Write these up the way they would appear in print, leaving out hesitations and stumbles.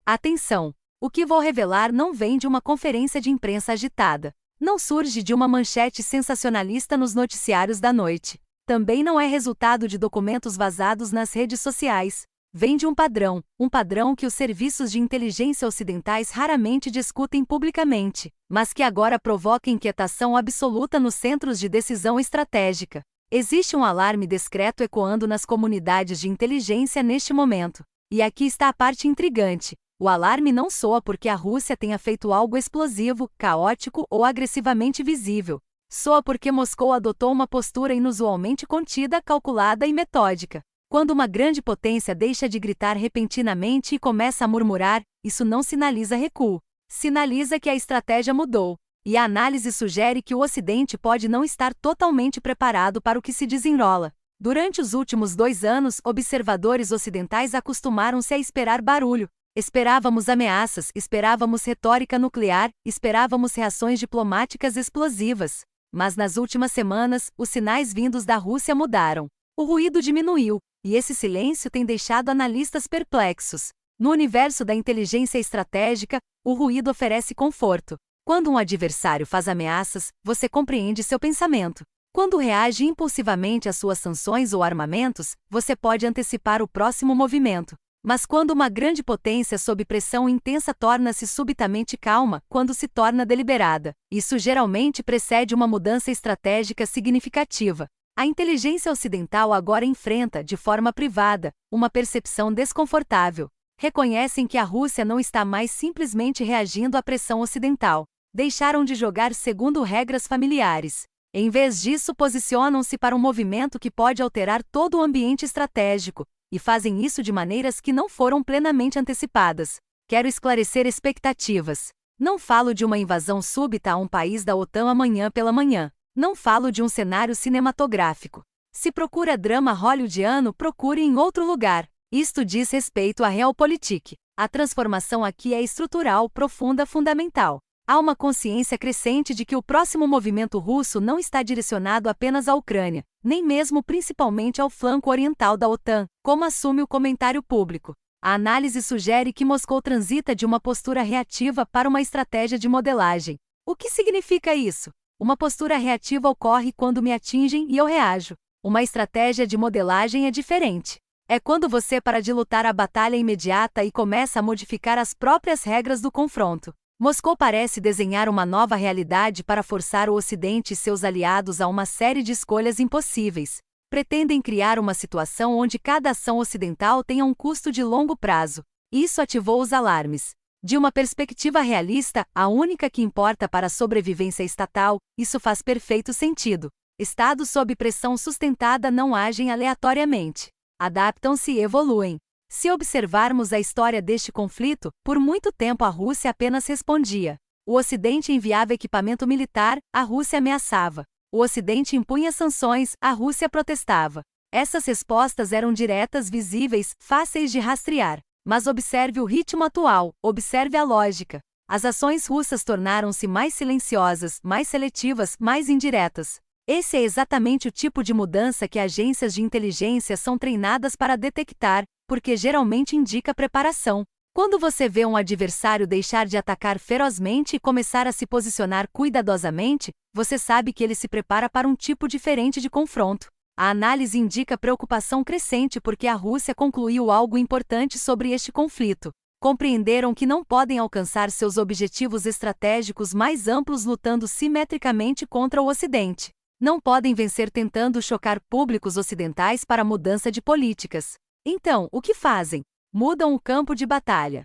Atenção! O que vou revelar não vem de uma conferência de imprensa agitada. Não surge de uma manchete sensacionalista nos noticiários da noite. Também não é resultado de documentos vazados nas redes sociais. Vem de um padrão que os serviços de inteligência ocidentais raramente discutem publicamente, mas que agora provoca inquietação absoluta nos centros de decisão estratégica. Existe um alarme discreto ecoando nas comunidades de inteligência neste momento. E aqui está a parte intrigante. O alarme não soa porque a Rússia tenha feito algo explosivo, caótico ou agressivamente visível. Soa porque Moscou adotou uma postura inusualmente contida, calculada e metódica. Quando uma grande potência deixa de gritar repentinamente e começa a murmurar, isso não sinaliza recuo. Sinaliza que a estratégia mudou. E a análise sugere que o Ocidente pode não estar totalmente preparado para o que se desenrola. Durante os últimos 2 anos, observadores ocidentais acostumaram-se a esperar barulho. Esperávamos ameaças, esperávamos retórica nuclear, esperávamos reações diplomáticas explosivas. Mas nas últimas semanas, os sinais vindos da Rússia mudaram. O ruído diminuiu, e esse silêncio tem deixado analistas perplexos. No universo da inteligência estratégica, o ruído oferece conforto. Quando um adversário faz ameaças, você compreende seu pensamento. Quando reage impulsivamente às suas sanções ou armamentos, você pode antecipar o próximo movimento. Mas quando uma grande potência sob pressão intensa torna-se subitamente calma, quando se torna deliberada, isso geralmente precede uma mudança estratégica significativa. A inteligência ocidental agora enfrenta, de forma privada, uma percepção desconfortável. Reconhecem que a Rússia não está mais simplesmente reagindo à pressão ocidental. Deixaram de jogar segundo regras familiares. Em vez disso, posicionam-se para um movimento que pode alterar todo o ambiente estratégico, e fazem isso de maneiras que não foram plenamente antecipadas. Quero esclarecer expectativas. Não falo de uma invasão súbita a um país da OTAN amanhã pela manhã. Não falo de um cenário cinematográfico. Se procura drama hollywoodiano, procure em outro lugar. Isto diz respeito à realpolitik. A transformação aqui é estrutural, profunda, fundamental. Há uma consciência crescente de que o próximo movimento russo não está direcionado apenas à Ucrânia, nem mesmo principalmente ao flanco oriental da OTAN, como assume o comentário público. A análise sugere que Moscou transita de uma postura reativa para uma estratégia de modelagem. O que significa isso? Uma postura reativa ocorre quando me atingem e eu reajo. Uma estratégia de modelagem é diferente. É quando você para de lutar a batalha imediata e começa a modificar as próprias regras do confronto. Moscou parece desenhar uma nova realidade para forçar o Ocidente e seus aliados a uma série de escolhas impossíveis. Pretendem criar uma situação onde cada ação ocidental tenha um custo de longo prazo. Isso ativou os alarmes. De uma perspectiva realista, a única que importa para a sobrevivência estatal, isso faz perfeito sentido. Estados sob pressão sustentada não agem aleatoriamente. Adaptam-se e evoluem. Se observarmos a história deste conflito, por muito tempo a Rússia apenas respondia. O Ocidente enviava equipamento militar, a Rússia ameaçava. O Ocidente impunha sanções, a Rússia protestava. Essas respostas eram diretas, visíveis, fáceis de rastrear. Mas observe o ritmo atual, observe a lógica. As ações russas tornaram-se mais silenciosas, mais seletivas, mais indiretas. Esse é exatamente o tipo de mudança que agências de inteligência são treinadas para detectar, porque geralmente indica preparação. Quando você vê um adversário deixar de atacar ferozmente e começar a se posicionar cuidadosamente, você sabe que ele se prepara para um tipo diferente de confronto. A análise indica preocupação crescente porque a Rússia concluiu algo importante sobre este conflito. Compreenderam que não podem alcançar seus objetivos estratégicos mais amplos lutando simetricamente contra o Ocidente. Não podem vencer tentando chocar públicos ocidentais para mudança de políticas. Então, o que fazem? Mudam o campo de batalha.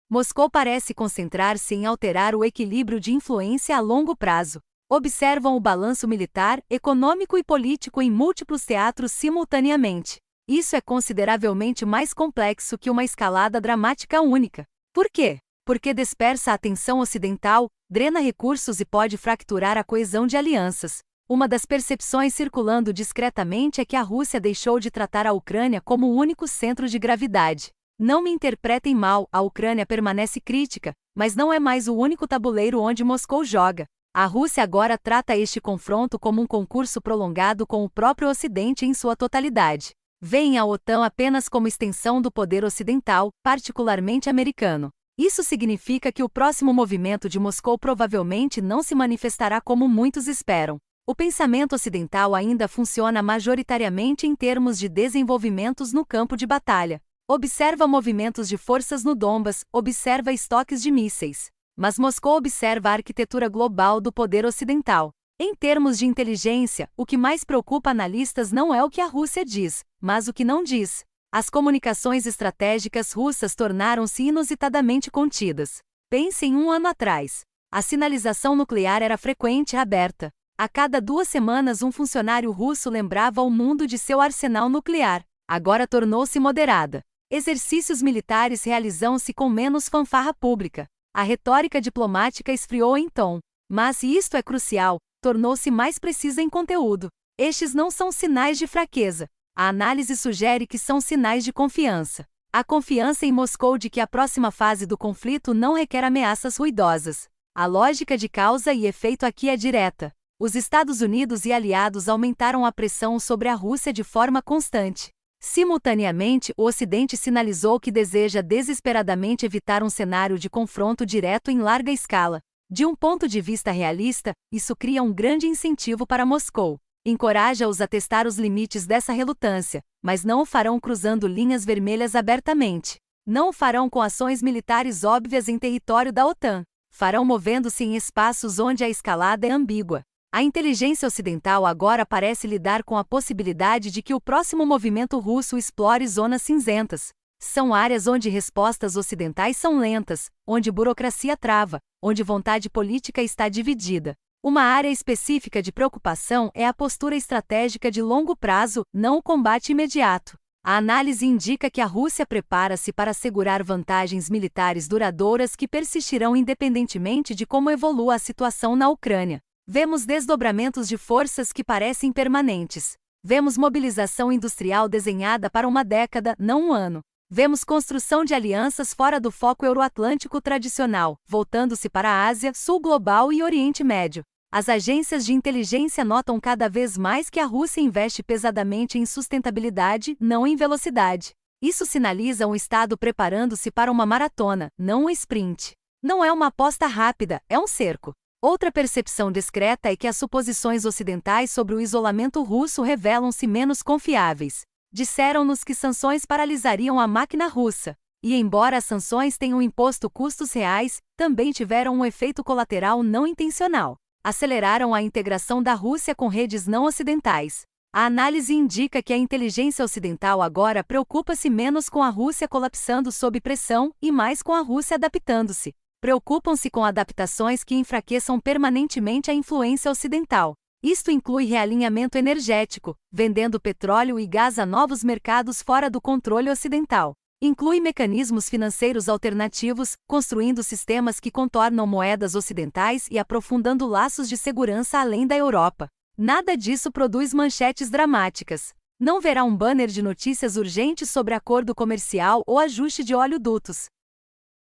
Moscou parece concentrar-se em alterar o equilíbrio de influência a longo prazo. Observam o balanço militar, econômico e político em múltiplos teatros simultaneamente. Isso é consideravelmente mais complexo que uma escalada dramática única. Por quê? Porque dispersa a atenção ocidental, drena recursos e pode fracturar a coesão de alianças. Uma das percepções circulando discretamente é que a Rússia deixou de tratar a Ucrânia como o único centro de gravidade. Não me interpretem mal, a Ucrânia permanece crítica, mas não é mais o único tabuleiro onde Moscou joga. A Rússia agora trata este confronto como um concurso prolongado com o próprio Ocidente em sua totalidade. Veem a OTAN apenas como extensão do poder ocidental, particularmente americano. Isso significa que o próximo movimento de Moscou provavelmente não se manifestará como muitos esperam. O pensamento ocidental ainda funciona majoritariamente em termos de desenvolvimentos no campo de batalha. Observa movimentos de forças no Donbas, observa estoques de mísseis. Mas Moscou observa a arquitetura global do poder ocidental. Em termos de inteligência, o que mais preocupa analistas não é o que a Rússia diz, mas o que não diz. As comunicações estratégicas russas tornaram-se inusitadamente contidas. Pense em um ano atrás. A sinalização nuclear era frequente e aberta. A cada 2 semanas um funcionário russo lembrava ao mundo de seu arsenal nuclear. Agora tornou-se moderada. Exercícios militares realizam-se com menos fanfarra pública. A retórica diplomática esfriou em tom. Mas, e isto é crucial, tornou-se mais precisa em conteúdo. Estes não são sinais de fraqueza. A análise sugere que são sinais de confiança. A confiança em Moscou de que a próxima fase do conflito não requer ameaças ruidosas. A lógica de causa e efeito aqui é direta. Os Estados Unidos e aliados aumentaram a pressão sobre a Rússia de forma constante. Simultaneamente, o Ocidente sinalizou que deseja desesperadamente evitar um cenário de confronto direto em larga escala. De um ponto de vista realista, isso cria um grande incentivo para Moscou. Encoraja-os a testar os limites dessa relutância, mas não o farão cruzando linhas vermelhas abertamente. Não o farão com ações militares óbvias em território da OTAN. Farão movendo-se em espaços onde a escalada é ambígua. A inteligência ocidental agora parece lidar com a possibilidade de que o próximo movimento russo explore zonas cinzentas. São áreas onde respostas ocidentais são lentas, onde burocracia trava, onde vontade política está dividida. Uma área específica de preocupação é a postura estratégica de longo prazo, não o combate imediato. A análise indica que a Rússia prepara-se para assegurar vantagens militares duradouras que persistirão independentemente de como evolua a situação na Ucrânia. Vemos desdobramentos de forças que parecem permanentes. Vemos mobilização industrial desenhada para uma década, não um ano. Vemos construção de alianças fora do foco euroatlântico tradicional, voltando-se para a Ásia, Sul Global e Oriente Médio. As agências de inteligência notam cada vez mais que a Rússia investe pesadamente em sustentabilidade, não em velocidade. Isso sinaliza um Estado preparando-se para uma maratona, não um sprint. Não é uma aposta rápida, é um cerco. Outra percepção discreta é que as suposições ocidentais sobre o isolamento russo revelam-se menos confiáveis. Disseram-nos que sanções paralisariam a máquina russa. E embora as sanções tenham imposto custos reais, também tiveram um efeito colateral não intencional. Aceleraram a integração da Rússia com redes não ocidentais. A análise indica que a inteligência ocidental agora preocupa-se menos com a Rússia colapsando sob pressão e mais com a Rússia adaptando-se. Preocupam-se com adaptações que enfraqueçam permanentemente a influência ocidental. Isto inclui realinhamento energético, vendendo petróleo e gás a novos mercados fora do controle ocidental. Inclui mecanismos financeiros alternativos, construindo sistemas que contornam moedas ocidentais e aprofundando laços de segurança além da Europa. Nada disso produz manchetes dramáticas. Não verá um banner de notícias urgentes sobre acordo comercial ou ajuste de oleodutos.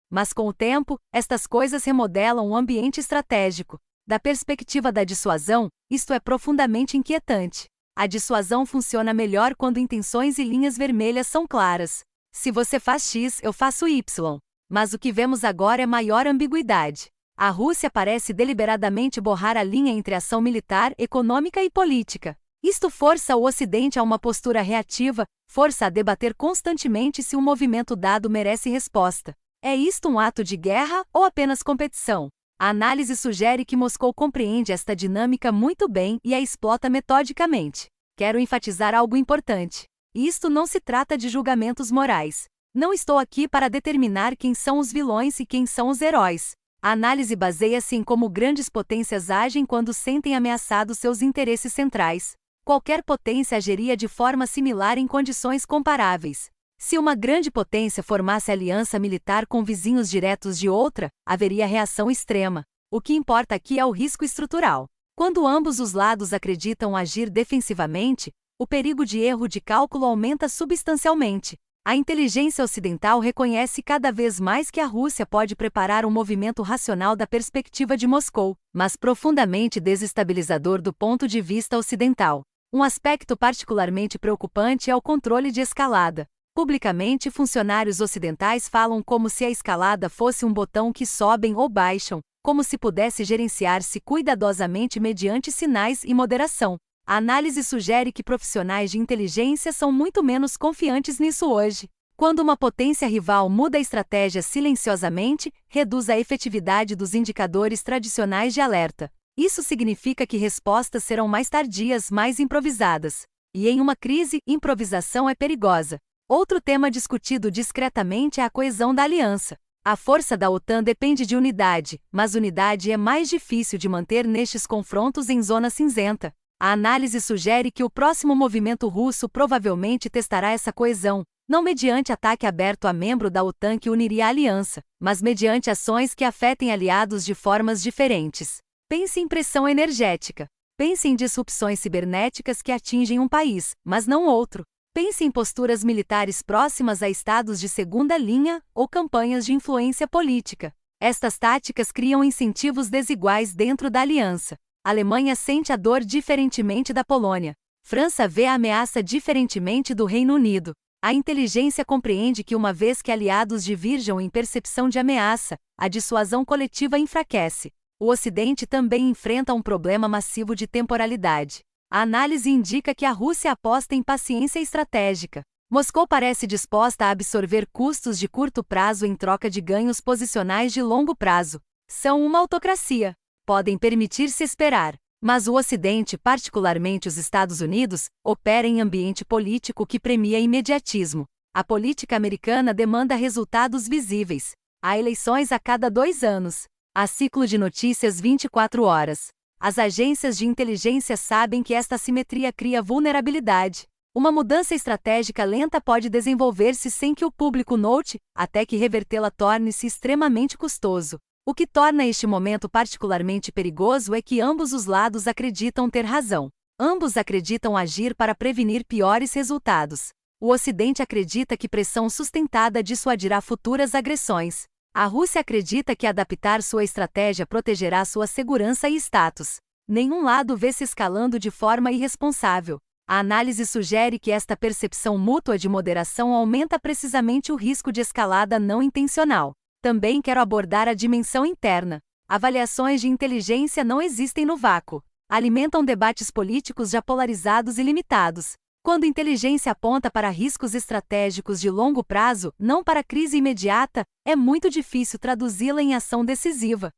Mas com o tempo, estas coisas remodelam o ambiente estratégico. Da perspectiva da dissuasão, isto é profundamente inquietante. A dissuasão funciona melhor quando intenções e linhas vermelhas são claras. Se você faz X, eu faço Y. Mas o que vemos agora é maior ambiguidade. A Rússia parece deliberadamente borrar a linha entre ação militar, econômica e política. Isto força o Ocidente a uma postura reativa, força a debater constantemente se um movimento dado merece resposta. É isto um ato de guerra ou apenas competição? A análise sugere que Moscou compreende esta dinâmica muito bem e a explota metodicamente. Quero enfatizar algo importante. Isto não se trata de julgamentos morais. Não estou aqui para determinar quem são os vilões e quem são os heróis. A análise baseia-se em como grandes potências agem quando sentem ameaçados seus interesses centrais. Qualquer potência agiria de forma similar em condições comparáveis. Se uma grande potência formasse aliança militar com vizinhos diretos de outra, haveria reação extrema. O que importa aqui é o risco estrutural. Quando ambos os lados acreditam agir defensivamente, o perigo de erro de cálculo aumenta substancialmente. A inteligência ocidental reconhece cada vez mais que a Rússia pode preparar um movimento racional da perspectiva de Moscou, mas profundamente desestabilizador do ponto de vista ocidental. Um aspecto particularmente preocupante é o controle de escalada. Publicamente, funcionários ocidentais falam como se a escalada fosse um botão que sobem ou baixam, como se pudesse gerenciar-se cuidadosamente mediante sinais e moderação. A análise sugere que profissionais de inteligência são muito menos confiantes nisso hoje. Quando uma potência rival muda a estratégia silenciosamente, reduz a efetividade dos indicadores tradicionais de alerta. Isso significa que respostas serão mais tardias, mais improvisadas. E em uma crise, improvisação é perigosa. Outro tema discutido discretamente é a coesão da aliança. A força da OTAN depende de unidade, mas unidade é mais difícil de manter nestes confrontos em zona cinzenta. A análise sugere que o próximo movimento russo provavelmente testará essa coesão, não mediante ataque aberto a membro da OTAN que uniria a aliança, mas mediante ações que afetem aliados de formas diferentes. Pense em pressão energética. Pense em disrupções cibernéticas que atingem um país, mas não outro. Pense em posturas militares próximas a estados de segunda linha ou campanhas de influência política. Estas táticas criam incentivos desiguais dentro da aliança. A Alemanha sente a dor diferentemente da Polônia. França vê a ameaça diferentemente do Reino Unido. A inteligência compreende que uma vez que aliados diverjam em percepção de ameaça, a dissuasão coletiva enfraquece. O Ocidente também enfrenta um problema massivo de temporalidade. A análise indica que a Rússia aposta em paciência estratégica. Moscou parece disposta a absorver custos de curto prazo em troca de ganhos posicionais de longo prazo. São uma autocracia. Podem permitir-se esperar. Mas o Ocidente, particularmente os Estados Unidos, opera em ambiente político que premia imediatismo. A política americana demanda resultados visíveis. Há eleições a cada 2 anos. Há ciclo de notícias 24 horas. As agências de inteligência sabem que esta assimetria cria vulnerabilidade. Uma mudança estratégica lenta pode desenvolver-se sem que o público note, até que revertê-la torne-se extremamente custoso. O que torna este momento particularmente perigoso é que ambos os lados acreditam ter razão. Ambos acreditam agir para prevenir piores resultados. O Ocidente acredita que pressão sustentada dissuadirá futuras agressões. A Rússia acredita que adaptar sua estratégia protegerá sua segurança e status. Nenhum lado vê-se escalando de forma irresponsável. A análise sugere que esta percepção mútua de moderação aumenta precisamente o risco de escalada não intencional. Também quero abordar a dimensão interna. Avaliações de inteligência não existem no vácuo. Alimentam debates políticos já polarizados e limitados. Quando inteligência aponta para riscos estratégicos de longo prazo, não para crise imediata, é muito difícil traduzi-la em ação decisiva.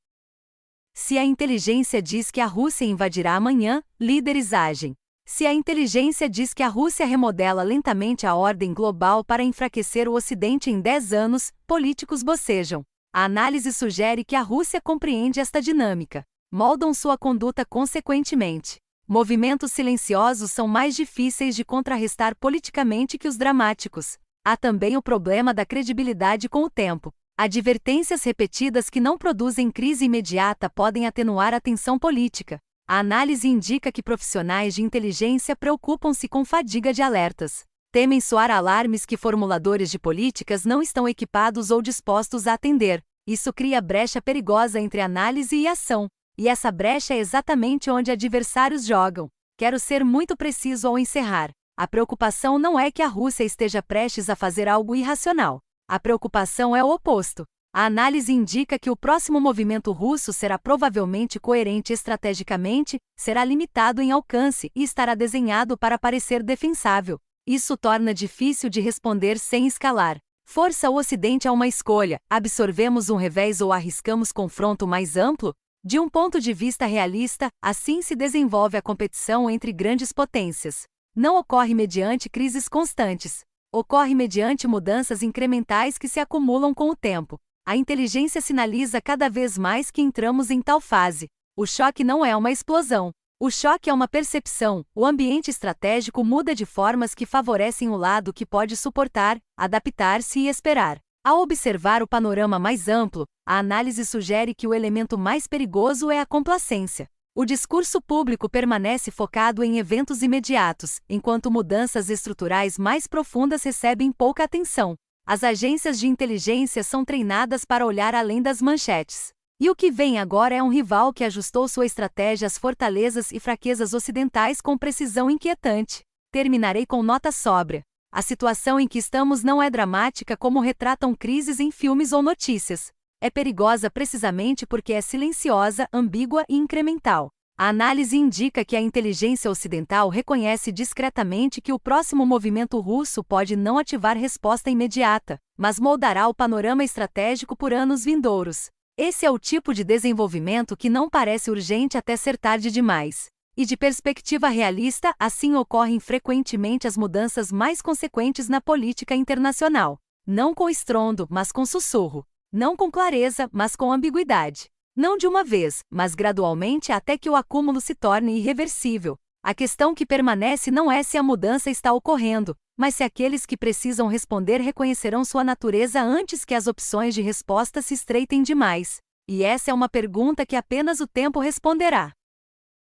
Se a inteligência diz que a Rússia invadirá amanhã, líderes agem. Se a inteligência diz que a Rússia remodela lentamente a ordem global para enfraquecer o Ocidente em 10 anos, políticos bocejam. A análise sugere que a Rússia compreende esta dinâmica. Moldam sua conduta consequentemente. Movimentos silenciosos são mais difíceis de contrarrestar politicamente que os dramáticos. Há também o problema da credibilidade com o tempo. Advertências repetidas que não produzem crise imediata podem atenuar a tensão política. A análise indica que profissionais de inteligência preocupam-se com fadiga de alertas. Temem soar alarmes que formuladores de políticas não estão equipados ou dispostos a atender. Isso cria brecha perigosa entre análise e ação. E essa brecha é exatamente onde adversários jogam. Quero ser muito preciso ao encerrar. A preocupação não é que a Rússia esteja prestes a fazer algo irracional. A preocupação é o oposto. A análise indica que o próximo movimento russo será provavelmente coerente estrategicamente, será limitado em alcance e estará desenhado para parecer defensável. Isso torna difícil de responder sem escalar. Força o Ocidente a uma escolha: absorvemos um revés ou arriscamos confronto mais amplo? De um ponto de vista realista, assim se desenvolve a competição entre grandes potências. Não ocorre mediante crises constantes. Ocorre mediante mudanças incrementais que se acumulam com o tempo. A inteligência sinaliza cada vez mais que entramos em tal fase. O choque não é uma explosão. O choque é uma percepção. O ambiente estratégico muda de formas que favorecem o lado que pode suportar, adaptar-se e esperar. Ao observar o panorama mais amplo, a análise sugere que o elemento mais perigoso é a complacência. O discurso público permanece focado em eventos imediatos, enquanto mudanças estruturais mais profundas recebem pouca atenção. As agências de inteligência são treinadas para olhar além das manchetes. E o que vem agora é um rival que ajustou sua estratégia às fortalezas e fraquezas ocidentais com precisão inquietante. Terminarei com nota sóbria. A situação em que estamos não é dramática como retratam crises em filmes ou notícias. É perigosa precisamente porque é silenciosa, ambígua e incremental. A análise indica que a inteligência ocidental reconhece discretamente que o próximo movimento russo pode não ativar resposta imediata, mas moldará o panorama estratégico por anos vindouros. Esse é o tipo de desenvolvimento que não parece urgente até ser tarde demais. E de perspectiva realista, assim ocorrem frequentemente as mudanças mais consequentes na política internacional. Não com estrondo, mas com sussurro. Não com clareza, mas com ambiguidade. Não de uma vez, mas gradualmente até que o acúmulo se torne irreversível. A questão que permanece não é se a mudança está ocorrendo, mas se aqueles que precisam responder reconhecerão sua natureza antes que as opções de resposta se estreitem demais. E essa é uma pergunta que apenas o tempo responderá.